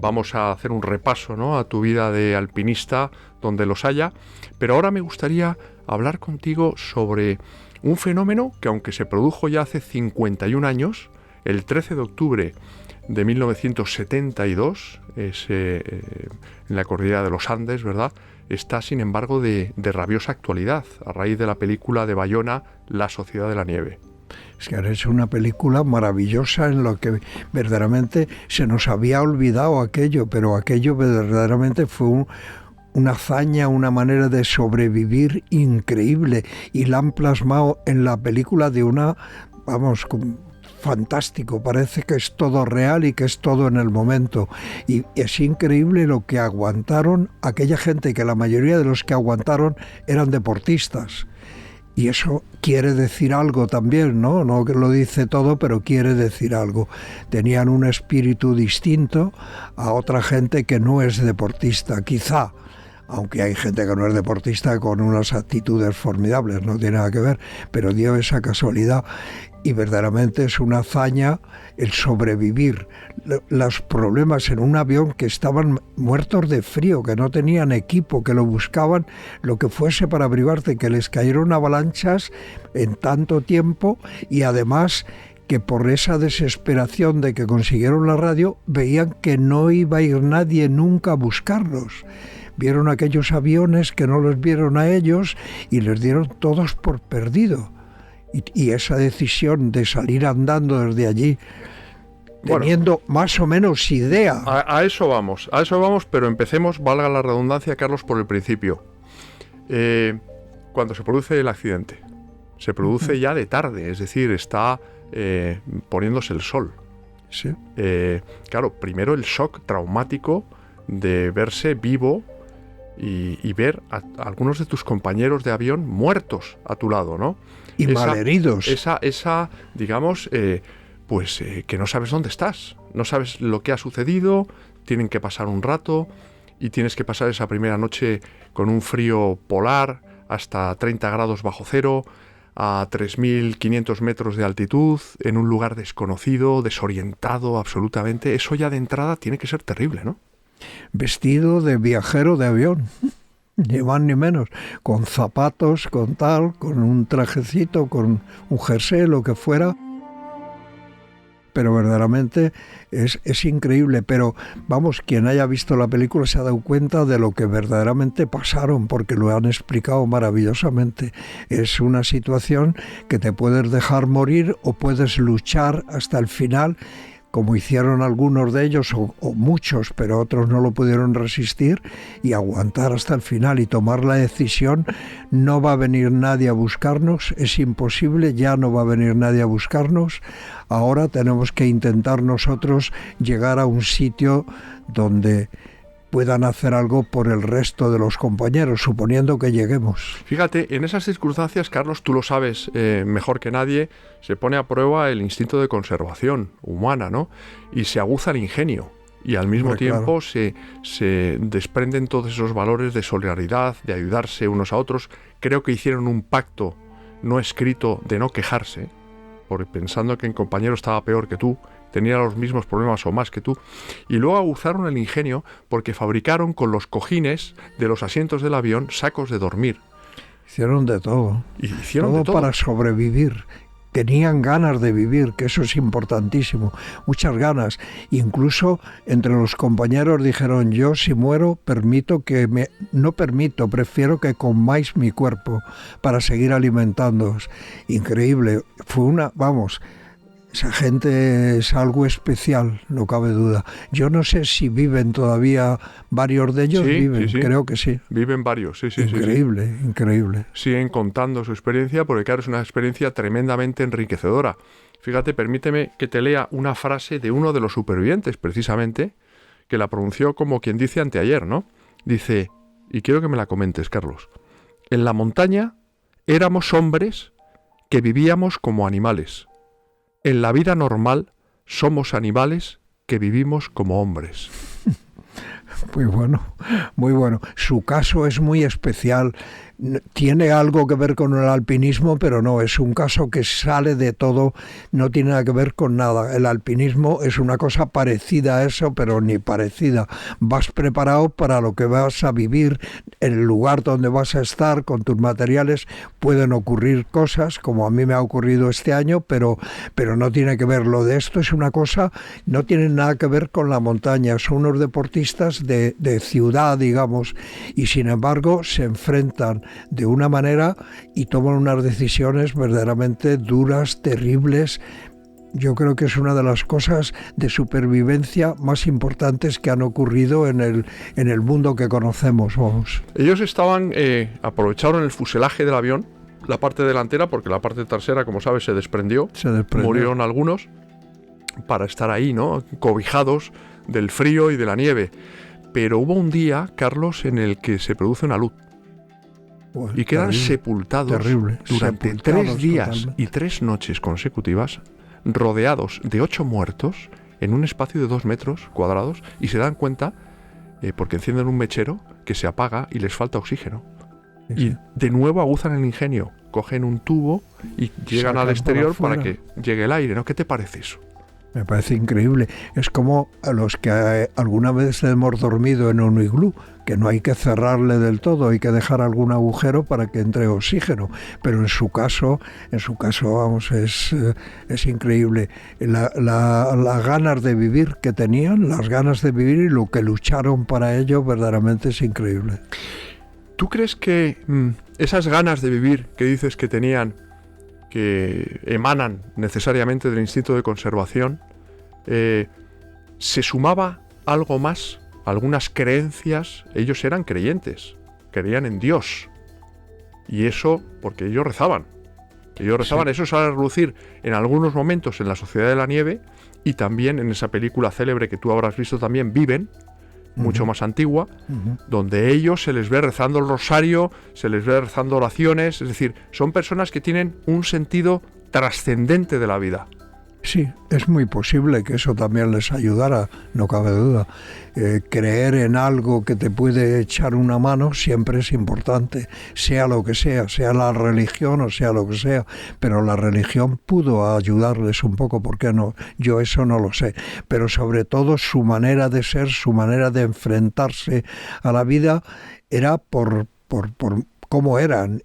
vamos a hacer un repaso, ¿no?, a tu vida de alpinista, donde los haya, pero ahora me gustaría hablar contigo sobre un fenómeno que, aunque se produjo ya hace 51 años, el 13 de octubre de 1972, en la cordillera de los Andes, ¿verdad?, está, sin embargo, de rabiosa actualidad, a raíz de la película de Bayona, La Sociedad de la Nieve. Es que han hecho una película maravillosa en lo que verdaderamente se nos había olvidado aquello, pero aquello verdaderamente fue una hazaña, una manera de sobrevivir increíble, y la han plasmado en la película de una, fantástico, parece que es todo real y que es todo en el momento, y es increíble lo que aguantaron aquella gente, que la mayoría de los que aguantaron eran deportistas. Y eso quiere decir algo también, ¿no? No que lo dice todo, pero quiere decir algo. Tenían un espíritu distinto a otra gente que no es deportista, quizá. Aunque hay gente que no es deportista con unas actitudes formidables, no tiene nada que ver, pero dio esa casualidad. Y verdaderamente es una hazaña el sobrevivir. Los problemas en un avión, que estaban muertos de frío, que no tenían equipo, que lo buscaban lo que fuese para abrigarte, que les cayeron avalanchas en tanto tiempo, y además que por esa desesperación de que consiguieron la radio, veían que no iba a ir nadie nunca a buscarlos. Vieron aquellos aviones que no los vieron a ellos y les dieron todos por perdido. Y esa decisión de salir andando desde allí, teniendo más o menos idea. A eso vamos, pero empecemos, valga la redundancia, Carlos, por el principio. Cuando se produce el accidente, se produce ya de tarde, es decir, está poniéndose el sol. Sí. Claro, primero el shock traumático de verse vivo y ver a algunos de tus compañeros de avión muertos a tu lado, ¿no? Y malheridos. Esa digamos, que no sabes dónde estás, no sabes lo que ha sucedido, tienen que pasar un rato y tienes que pasar esa primera noche con un frío polar hasta 30 grados bajo cero, a 3.500 metros de altitud, en un lugar desconocido, desorientado absolutamente. Eso ya de entrada tiene que ser terrible, ¿no? Vestido de viajero de avión, ni más ni menos, con zapatos, con un trajecito, con un jersey, lo que fuera. Pero verdaderamente es increíble. Pero vamos, quien haya visto la película se ha dado cuenta de lo que verdaderamente pasaron, porque lo han explicado maravillosamente. Es una situación que te puedes dejar morir o puedes luchar hasta el final, como hicieron algunos de ellos, o muchos, pero otros no lo pudieron resistir, y aguantar hasta el final y tomar la decisión. No va a venir nadie a buscarnos, es imposible, ya no va a venir nadie a buscarnos. Ahora tenemos que intentar nosotros llegar a un sitio donde puedan hacer algo por el resto de los compañeros, suponiendo que lleguemos. Fíjate, en esas circunstancias, Carlos, tú lo sabes mejor que nadie, se pone a prueba el instinto de conservación humana, ¿no? Y se aguza el ingenio. Y al mismo tiempo se desprenden todos esos valores de solidaridad, de ayudarse unos a otros. Creo que hicieron un pacto no escrito de no quejarse, porque pensando que el compañero estaba peor que tú, tenía los mismos problemas o más que tú, y luego aguzaron el ingenio porque fabricaron con los cojines de los asientos del avión sacos de dormir. Hicieron de todo. Todo para sobrevivir. Tenían ganas de vivir, que eso es importantísimo, muchas ganas. Incluso entre los compañeros dijeron: yo si muero prefiero que comáis mi cuerpo para seguir alimentándoos. Increíble, esa gente es algo especial, no cabe duda. Yo no sé si viven todavía varios de ellos, sí. Creo que sí. Viven varios, sí. Increíble. Siguen contando su experiencia, porque claro, es una experiencia tremendamente enriquecedora. Fíjate, permíteme que te lea una frase de uno de los supervivientes, precisamente, que la pronunció como quien dice anteayer, ¿no? Dice, y quiero que me la comentes, Carlos: en la montaña éramos hombres que vivíamos como animales. En la vida normal somos animales que vivimos como hombres. Muy bueno. Su caso es muy especial. Tiene algo que ver con el alpinismo, pero no, es un caso que sale de todo, no tiene nada que ver con nada. El alpinismo es una cosa parecida a eso, pero ni parecida. Vas preparado para lo que vas a vivir, en el lugar donde vas a estar, con tus materiales. Pueden ocurrir cosas, como a mí me ha ocurrido este año, pero no tiene que ver. Lo de esto es una cosa, no tiene nada que ver con la montaña. Son unos deportistas de ciudad, digamos, y sin embargo se enfrentan de una manera y toman unas decisiones verdaderamente duras, terribles. Yo creo que es una de las cosas de supervivencia más importantes que han ocurrido en el mundo que conocemos, vamos. Ellos aprovecharon el fuselaje del avión, la parte delantera, porque la parte trasera, como sabes, se desprendió. Murieron algunos, para estar ahí, ¿no?, cobijados del frío y de la nieve. Pero hubo un día, Carlos, en el que se produce una luz. Y quedan sepultados durante 3 días totalmente. Y 3 noches consecutivas, rodeados de 8 muertos en un espacio de 2 metros cuadrados, y se dan cuenta, porque encienden un mechero, que se apaga y les falta oxígeno. Sí. Y de nuevo aguzan el ingenio, cogen un tubo y llegan al exterior para que llegue el aire, ¿no? ¿Qué te parece eso? Me parece increíble. Es como a los que alguna vez hemos dormido en un iglú, que no hay que cerrarle del todo, hay que dejar algún agujero para que entre oxígeno. Pero en su caso, vamos, es increíble. Las ganas de vivir que tenían, las ganas de vivir y lo que lucharon para ello, verdaderamente es increíble. ¿Tú crees que esas ganas de vivir que dices que tenían, que emanan necesariamente del instinto de conservación, se sumaba algo más, algunas creencias? Ellos eran creyentes, creían en Dios, y eso porque ellos rezaban. Sí. Eso sale a relucir en algunos momentos en La Sociedad de la Nieve, y también en esa película célebre que tú habrás visto también, Viven, mucho más antigua, donde ellos se les ve rezando el rosario, se les ve rezando oraciones. Es decir, son personas que tienen un sentido trascendente de la vida. Sí, es muy posible que eso también les ayudara, no cabe duda. Creer en algo que te puede echar una mano siempre es importante, sea lo que sea la religión o sea lo que sea, pero la religión pudo ayudarles un poco, ¿por qué no? Yo eso no lo sé, pero sobre todo su manera de ser, su manera de enfrentarse a la vida era por cómo eran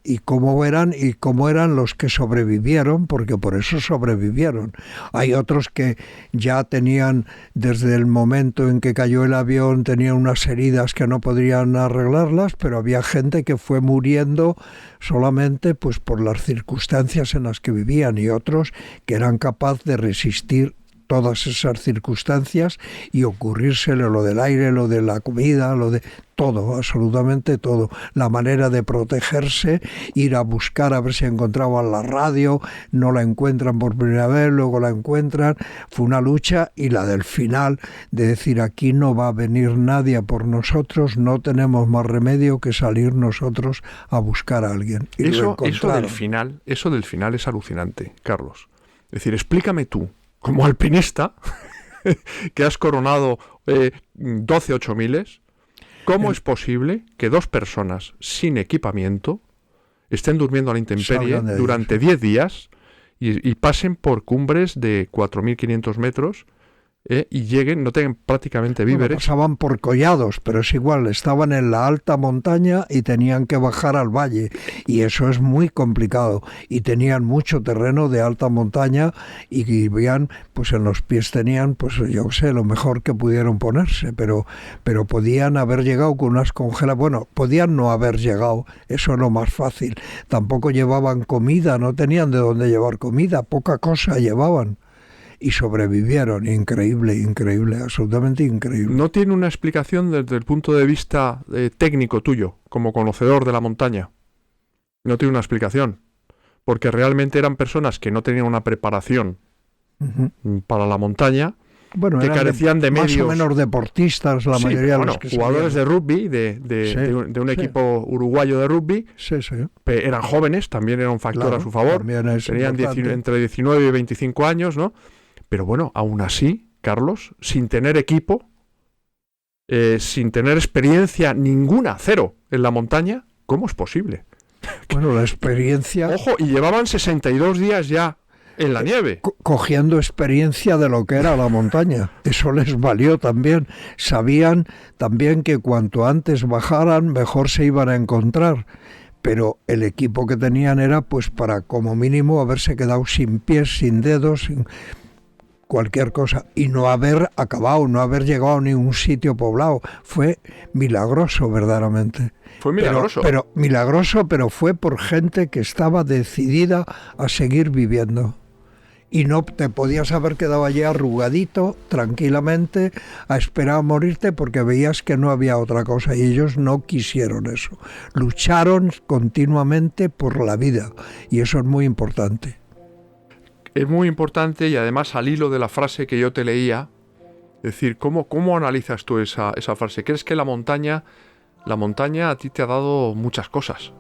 los que sobrevivieron, porque por eso sobrevivieron. Hay otros que ya tenían, desde el momento en que cayó el avión, tenían unas heridas que no podrían arreglarlas, pero había gente que fue muriendo solamente pues por las circunstancias en las que vivían, y otros que eran capaces de resistir todas esas circunstancias y ocurrírsele lo del aire, lo de la comida, lo de todo, absolutamente todo. La manera de protegerse, ir a buscar a ver si encontraban la radio, no la encuentran por primera vez, luego la encuentran. Fue una lucha, y la del final, de decir aquí no va a venir nadie por nosotros, no tenemos más remedio que salir nosotros a buscar a alguien. Y eso del final es alucinante, Carlos. Es decir, explícame tú, como alpinista, que has coronado 12 8000, ¿cómo es posible que 2 personas sin equipamiento estén durmiendo a la intemperie durante 10 días y pasen por cumbres de 4.500 metros y lleguen, no tengan prácticamente víveres? Pasaban por collados, pero es igual, estaban en la alta montaña y tenían que bajar al valle, y eso es muy complicado, y tenían mucho terreno de alta montaña, y vivían, pues en los pies tenían, pues yo sé, lo mejor que pudieron ponerse, pero podían haber llegado con unas congeladas, bueno, podían no haber llegado, eso es lo más fácil. Tampoco llevaban comida, no tenían de dónde llevar comida, poca cosa llevaban. Y sobrevivieron. Increíble, absolutamente increíble. ¿No tiene una explicación desde el punto de vista técnico tuyo, como conocedor de la montaña? No tiene una explicación. Porque realmente eran personas que no tenían una preparación para la montaña, bueno, que carecían de medios. Más o menos deportistas, la mayoría de los que jugadores de rugby, de un equipo uruguayo de rugby. Sí. Eran jóvenes, también era un factor a su favor. Tenían entre 19 y 25 años, ¿no? Pero bueno, aún así, Carlos, sin tener equipo, sin tener experiencia ninguna, cero, en la montaña, ¿cómo es posible Bueno, la experiencia... Ojo, y llevaban 62 días ya en la nieve. Cogiendo experiencia de lo que era la montaña. Eso les valió también. Sabían también que cuanto antes bajaran, mejor se iban a encontrar. Pero el equipo que tenían era pues para como mínimo haberse quedado sin pies, sin dedos, sin cualquier cosa. Y no haber acabado, no haber llegado a ningún sitio poblado. Fue milagroso verdaderamente. Fue milagroso. Pero milagroso, pero fue por gente que estaba decidida a seguir viviendo. Y no te podías haber quedado allí arrugadito, tranquilamente, a esperar a morirte porque veías que no había otra cosa. Y ellos no quisieron eso. Lucharon continuamente por la vida. Y eso es muy importante. Es muy importante, y además al hilo de la frase que yo te leía, es decir, ¿cómo analizas tú esa frase? ¿Crees que la montaña a ti te ha dado muchas cosas?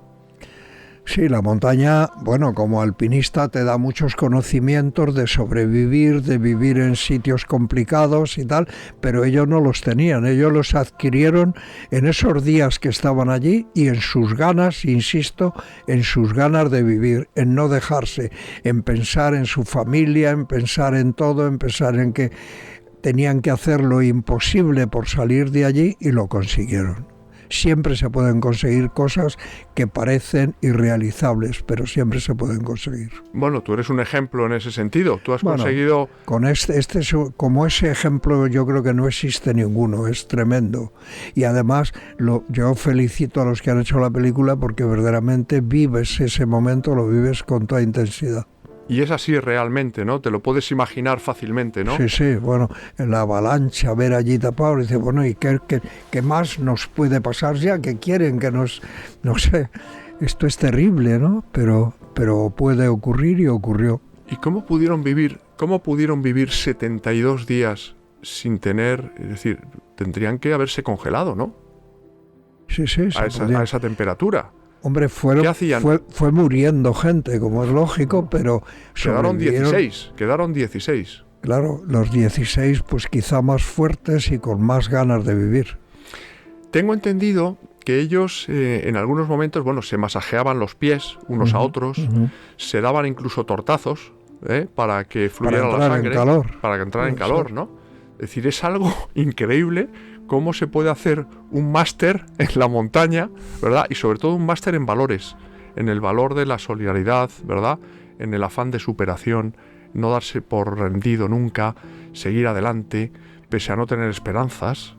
Sí, la montaña, bueno, como alpinista te da muchos conocimientos de sobrevivir, de vivir en sitios complicados y tal, pero ellos no los tenían, ellos los adquirieron en esos días que estaban allí y en sus ganas, insisto, en sus ganas de vivir, en no dejarse, en pensar en su familia, en pensar en todo, en pensar en que tenían que hacer lo imposible por salir de allí y lo consiguieron. Siempre se pueden conseguir cosas que parecen irrealizables, pero siempre se pueden conseguir. Bueno, tú eres un ejemplo en ese sentido. Tú has conseguido... Con como ese ejemplo yo creo que no existe ninguno, es tremendo. Y además yo felicito a los que han hecho la película porque verdaderamente vives ese momento, lo vives con toda intensidad. Y es así realmente, ¿no? Te lo puedes imaginar fácilmente, ¿no? Sí, bueno, en la avalancha, ver allí tapado, dice, bueno, ¿y qué más nos puede pasar ya? ¿Qué quieren que nos...? No sé, esto es terrible, ¿no? Pero puede ocurrir y ocurrió. ¿Y cómo pudieron vivir 72 días sin tener...? Es decir, tendrían que haberse congelado, ¿no? Sí. A esa temperatura. Hombre, fue muriendo gente, como es lógico, pero quedaron 16. Claro, los 16 pues quizá más fuertes y con más ganas de vivir. Tengo entendido que ellos en algunos momentos, se masajeaban los pies unos a otros, se daban incluso tortazos para que fluyera la sangre, para que entrara en calor, ¿no? Es decir, es algo increíble cómo se puede hacer un máster en la montaña, ¿verdad? Y sobre todo un máster en valores, en el valor de la solidaridad, ¿verdad? En el afán de superación, no darse por rendido nunca, seguir adelante, pese a no tener esperanzas.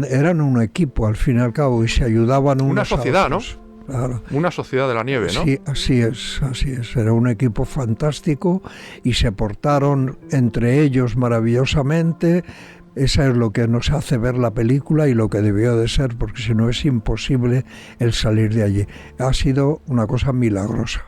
Eran un equipo, al fin y al cabo, y se ayudaban unos Una sociedad, a otros. ¿no? Claro. Una sociedad de la nieve, ¿no? Sí, así es. Era un equipo fantástico y se portaron entre ellos maravillosamente. Esa es lo que nos hace ver la película y lo que debió de ser, porque si no es imposible el salir de allí. Ha sido una cosa milagrosa.